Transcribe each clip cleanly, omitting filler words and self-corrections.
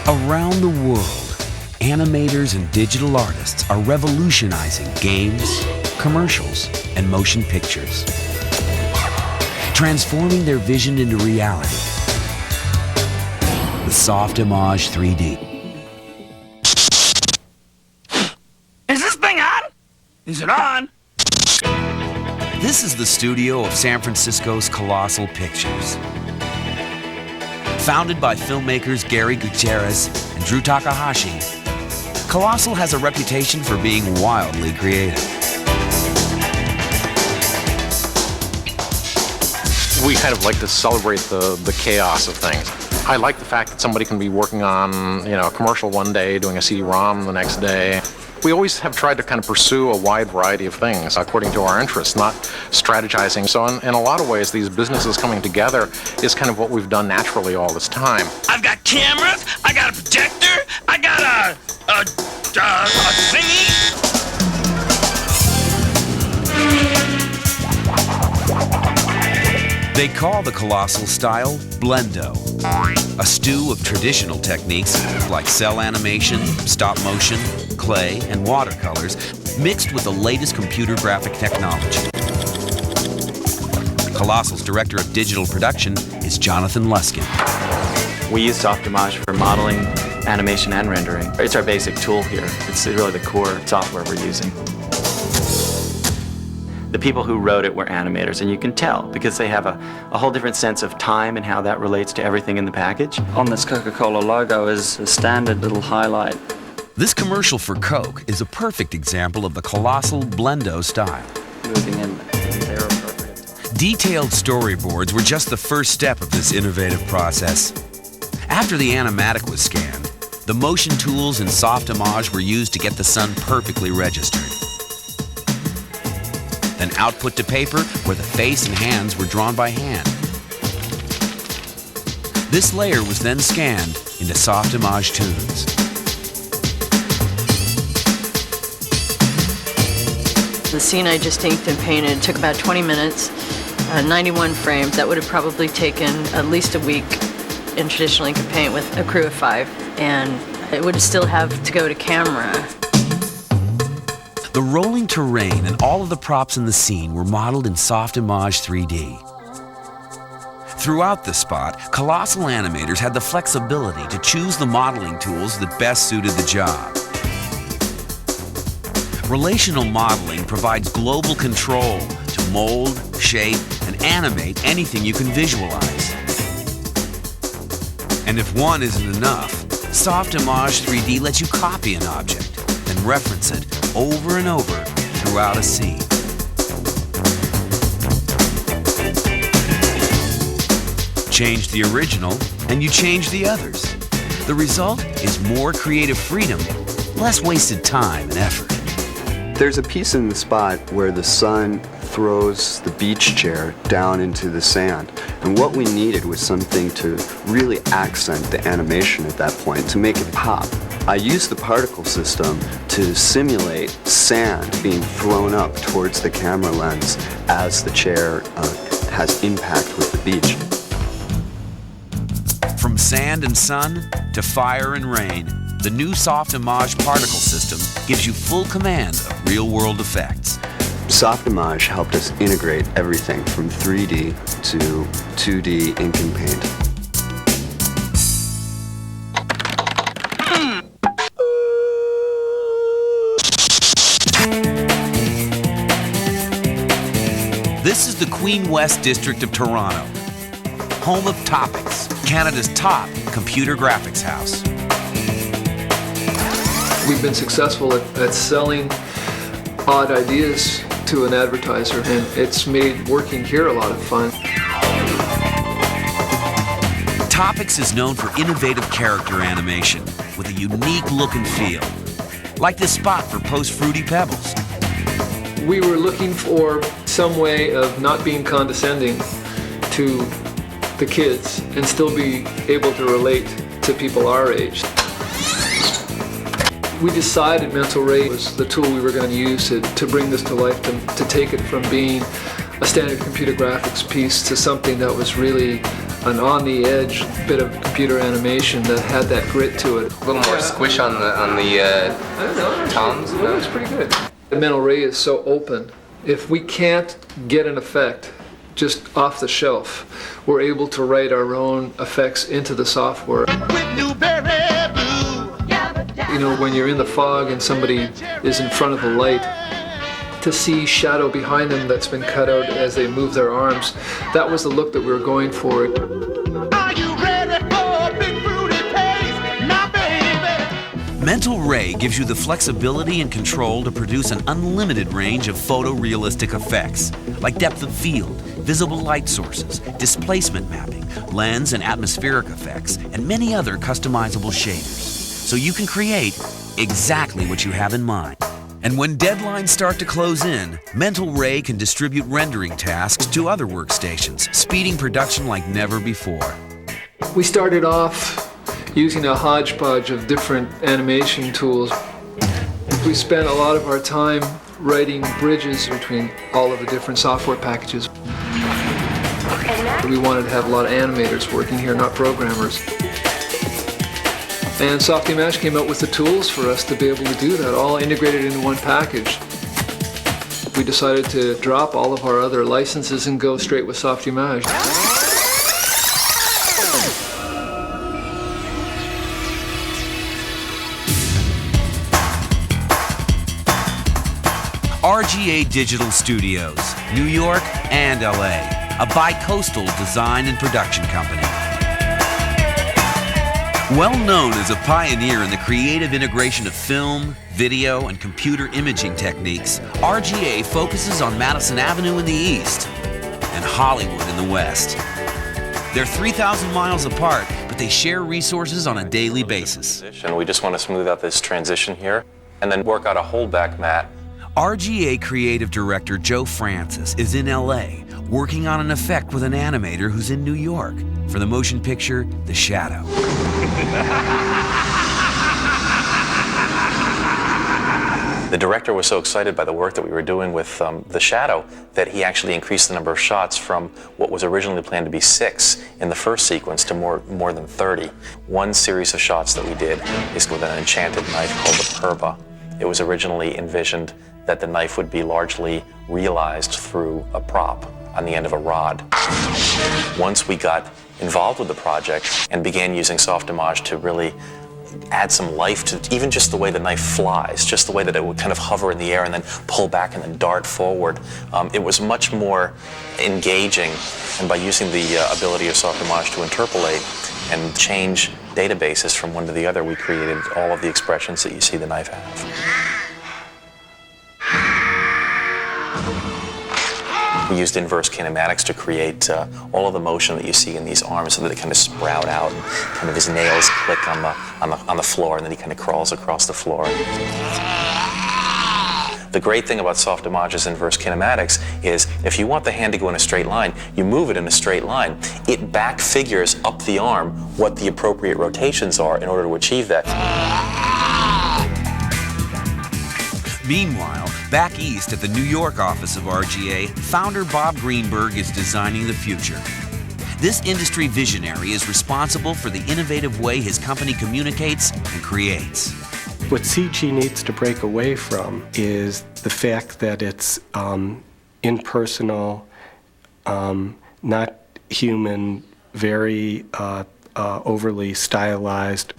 Around the world, animators and digital artists are revolutionizing games, commercials, and motion pictures, transforming their vision into reality with SoftImage 3D. Is this thing on? Is it on? This is the studio of San Francisco's Colossal Pictures. Founded by filmmakers Gary Gutierrez and Drew Takahashi, Colossal has a reputation for being wildly creative. We kind of like to celebrate the chaos of things. I like the fact that somebody can be working on, a commercial one day, doing a CD-ROM the next day. We always have tried to kind of pursue a wide variety of things according to our interests, not strategizing. So in a lot of ways, these businesses coming together is kind of what we've done naturally all this time. I've got cameras, I got a projector, I got a thingy. They call the Colossal style Blendo, a stew of traditional techniques like cell animation, stop motion, clay, and watercolors mixed with the latest computer graphic technology. Colossal's director of digital production is Jonathan Luskin. We use SoftImage for modeling, animation, and rendering. It's our basic tool here. It's really the core software we're using. The people who wrote it were animators, and you can tell because they have a whole different sense of time and how that relates to everything in the package. On this Coca-Cola logo is a standard little highlight. This commercial for Coke is a perfect example of the Colossal Blendo style. Moving in there appropriate. Detailed storyboards were just the first step of this innovative process. After the animatic was scanned, the motion tools in SoftImage were used to get the sun perfectly registered. Then output to paper where the face and hands were drawn by hand. This layer was then scanned into SoftImage tunes. The scene I just inked and painted took about 20 minutes, 91 frames. That would have probably taken at least a week in traditional ink and paint with a crew of 5, and it would still have to go to camera. The rolling terrain and all of the props in the scene were modeled in SoftImage 3D. Throughout the spot, Colossal animators had the flexibility to choose the modeling tools that best suited the job. Relational modeling provides global control to mold, shape, and animate anything you can visualize. And if one isn't enough, SoftImage 3D lets you copy an object and reference it over and over throughout a scene. Change the original, and you change the others. The result is more creative freedom, less wasted time and effort. There's a piece in the spot where the sun throws the beach chair down into the sand. And what we needed was something to really accent the animation at that point, to make it pop. I used the particle system to simulate sand being thrown up towards the camera lens as the chair has impact with the beach. From sand and sun to fire and rain, the new SoftImage particle system gives you full command of real-world effects. SoftImage helped us integrate everything from 3D to 2D ink and paint. This is the Queen West District of Toronto, home of Topix, Canada's top computer graphics house. We've been successful at selling odd ideas to an advertiser, and it's made working here a lot of fun. Topix is known for innovative character animation with a unique look and feel, like this spot for Post Fruity Pebbles. We were looking for some way of not being condescending to the kids and still be able to relate to people our age. We decided mental rate was the tool we were going to use to bring this to life, to take it from being a standard computer graphics piece to something that was really an on-the-edge bit of computer animation that had that grit to it. A little more squish on the tones. It looks pretty good. The mental ray is so open. If we can't get an effect just off the shelf, we're able to write our own effects into the software. You know, when you're in the fog and somebody is in front of a light, to see shadow behind them that's been cut out as they move their arms, that was the look that we were going for. Are you ready for a big fruity taste? Now, baby. Mental Ray gives you the flexibility and control to produce an unlimited range of photorealistic effects, like depth of field, visible light sources, displacement mapping, lens and atmospheric effects, and many other customizable shaders. So you can create exactly what you have in mind. And when deadlines start to close in, Mental Ray can distribute rendering tasks to other workstations, speeding production like never before. We started off using a hodgepodge of different animation tools. We spent a lot of our time writing bridges between all of the different software packages. We wanted to have a lot of animators working here, not programmers. And SoftImage came out with the tools for us to be able to do that, all integrated into one package. We decided to drop all of our other licenses and go straight with SoftImage. RGA Digital Studios, New York and LA, a bi-coastal design and production company. Well known as a pioneer in the creative integration of film, video, and computer imaging techniques, RGA focuses on Madison Avenue in the east and Hollywood in the west. They're 3,000 miles apart, but they share resources on a daily basis. And we just want to smooth out this transition here and then work out a holdback mat. RGA creative director Joe Francis is in LA, working on an effect with an animator who's in New York for the motion picture The Shadow. The director was so excited by the work that we were doing with The Shadow that he actually increased the number of shots from what was originally planned to be 6 in the first sequence to more than 30. One series of shots that we did is with an enchanted knife called the Purba. It was originally envisioned that the knife would be largely realized through a prop on the end of a rod. Once we got involved with the project and began using SoftImage to really add some life to even just the way the knife flies, just the way that it would kind of hover in the air and then pull back and then dart forward, it was much more engaging. And by using the ability of SoftImage to interpolate and change databases from one to the other, we created all of the expressions that you see the knife have. We used inverse kinematics to create all of the motion that you see in these arms so that they kind of sprout out and kind of his nails click on the floor and then he kind of crawls across the floor. The great thing about SoftImage's inverse kinematics is if you want the hand to go in a straight line, you move it in a straight line. It back figures up the arm what the appropriate rotations are in order to achieve that. Meanwhile, back east at the New York office of RGA, founder Bob Greenberg is designing the future. This industry visionary is responsible for the innovative way his company communicates and creates. What CG needs to break away from is the fact that it's impersonal, not human, very overly stylized.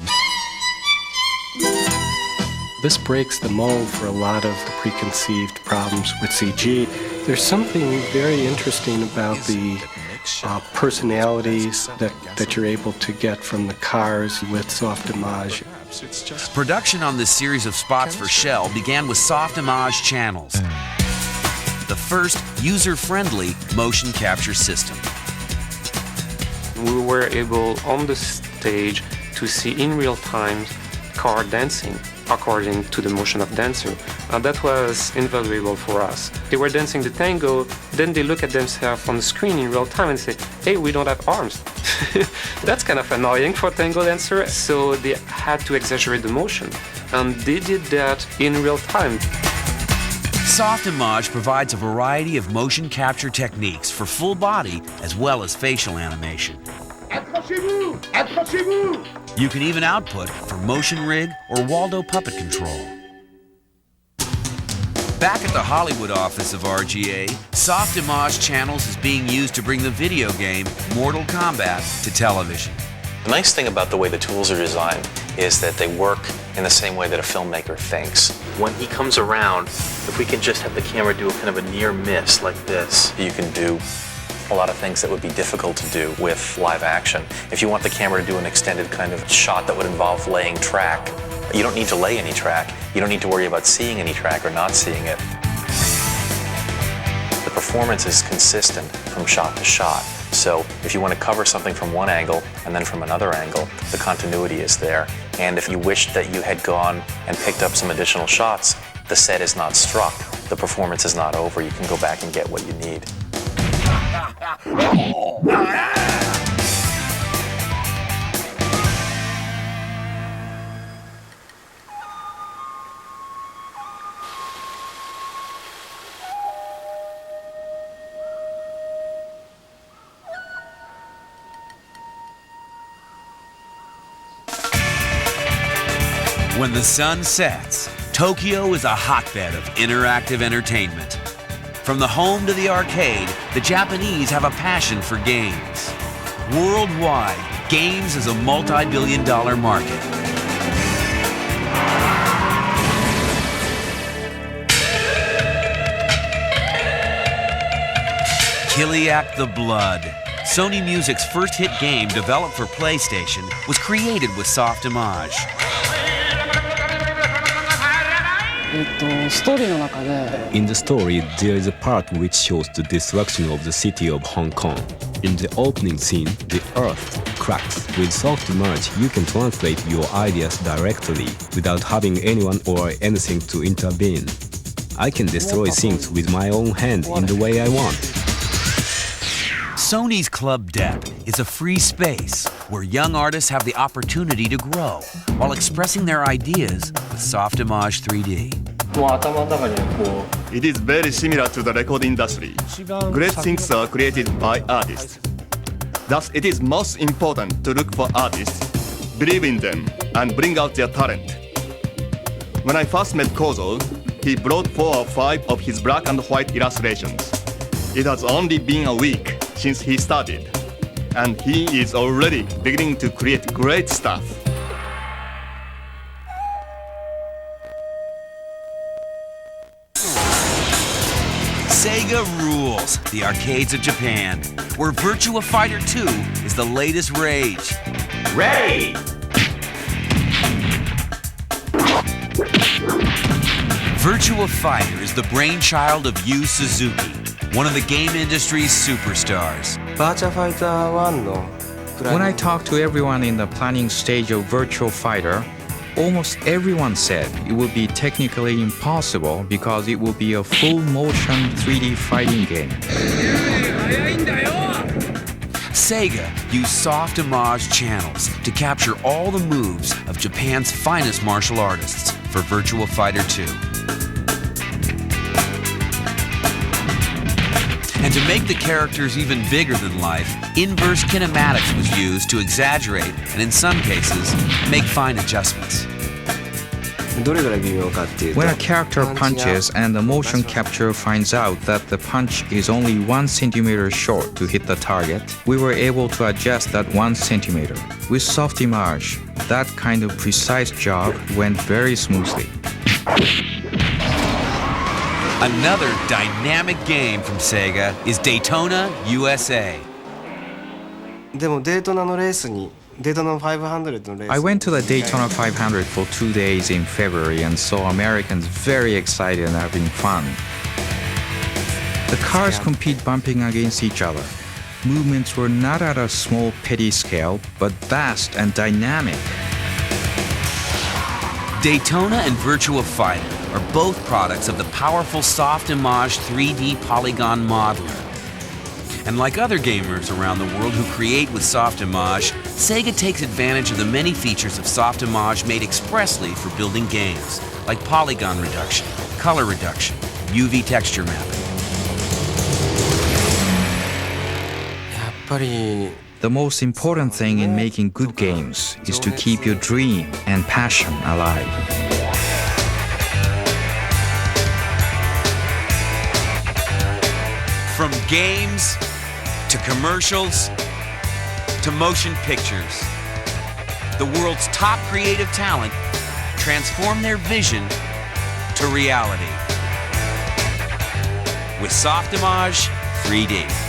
This breaks the mold for a lot of the preconceived problems with CG. There's something very interesting about the personalities that you're able to get from the cars with SoftImage. Production on this series of spots for Shell began with SoftImage channels, the first user-friendly motion capture system. We were able on the stage to see in real time car dancing according to the motion of dancer. That was invaluable for us. They were dancing the tango, then they look at themselves on the screen in real time and say, hey, we don't have arms. That's kind of annoying for a tango dancer, so they had to exaggerate the motion. And they did that in real time. SoftImage provides a variety of motion capture techniques for full body as well as facial animation. You can even output for motion rig or Waldo puppet control. Back at the Hollywood office of RGA, SoftImage Channels is being used to bring the video game Mortal Kombat to television. The nice thing about the way the tools are designed is that they work in the same way that a filmmaker thinks. When he comes around, if we can just have the camera do a kind of a near miss like this, you can do a lot of things that would be difficult to do with live action. If you want the camera to do an extended kind of shot that would involve laying track, you don't need to lay any track. You don't need to worry about seeing any track or not seeing it. The performance is consistent from shot to shot. So if you want to cover something from one angle and then from another angle, the continuity is there. And if you wished that you had gone and picked up some additional shots, the set is not struck. The performance is not over. You can go back and get what you need. When the sun sets, Tokyo is a hotbed of interactive entertainment. From the home to the arcade, the Japanese have a passion for games. Worldwide, games is a multi-billion-dollar market. Kiliak the Blood, Sony Music's first hit game developed for PlayStation, was created with SoftImage. In the story, there is a part which shows the destruction of the city of Hong Kong. In the opening scene, the earth cracks. With SoftImage, you can translate your ideas directly without having anyone or anything to intervene. I can destroy things with my own hand in the way I want. Sony's Club Deck is a free space where young artists have the opportunity to grow while expressing their ideas with SoftImage 3D. It is very similar to the record industry. Great things are created by artists. Thus, it is most important to look for artists, believe in them, and bring out their talent. When I first met Kozo, he brought 4 or 5 of his black and white illustrations. It has only been a week since he started, and he is already beginning to create great stuff. Sega rules the arcades of Japan, where Virtua Fighter 2 is the latest rage. Ready! Virtua Fighter is the brainchild of Yu Suzuki, one of the game industry's superstars. When I talked to everyone in the planning stage of Virtua Fighter, almost everyone said it would be technically impossible because it would be a full motion 3D fighting game. Sega used SoftImage channels to capture all the moves of Japan's finest martial artists for Virtua Fighter 2. And to make the characters even bigger than life, inverse kinematics was used to exaggerate and, in some cases, make fine adjustments. When a character punches and the motion capture finds out that the punch is only 1 centimeter short to hit the target, we were able to adjust that 1 centimeter. With SoftImage, that kind of precise job went very smoothly. Another dynamic game from Sega is Daytona USA. I went to the Daytona 500 for 2 days in February and saw Americans very excited and having fun. The cars compete bumping against each other. Movements were not at a small petty scale, but vast and dynamic. Daytona and Virtua Fighter are both products of the powerful SoftImage 3D polygon modeler. And like other gamers around the world who create with SoftImage, Sega takes advantage of the many features of SoftImage made expressly for building games, like polygon reduction, color reduction, UV texture mapping. The most important thing in making good games is to keep your dream and passion alive. From games to commercials to motion pictures, the world's top creative talent transform their vision to reality with SoftImage 3D.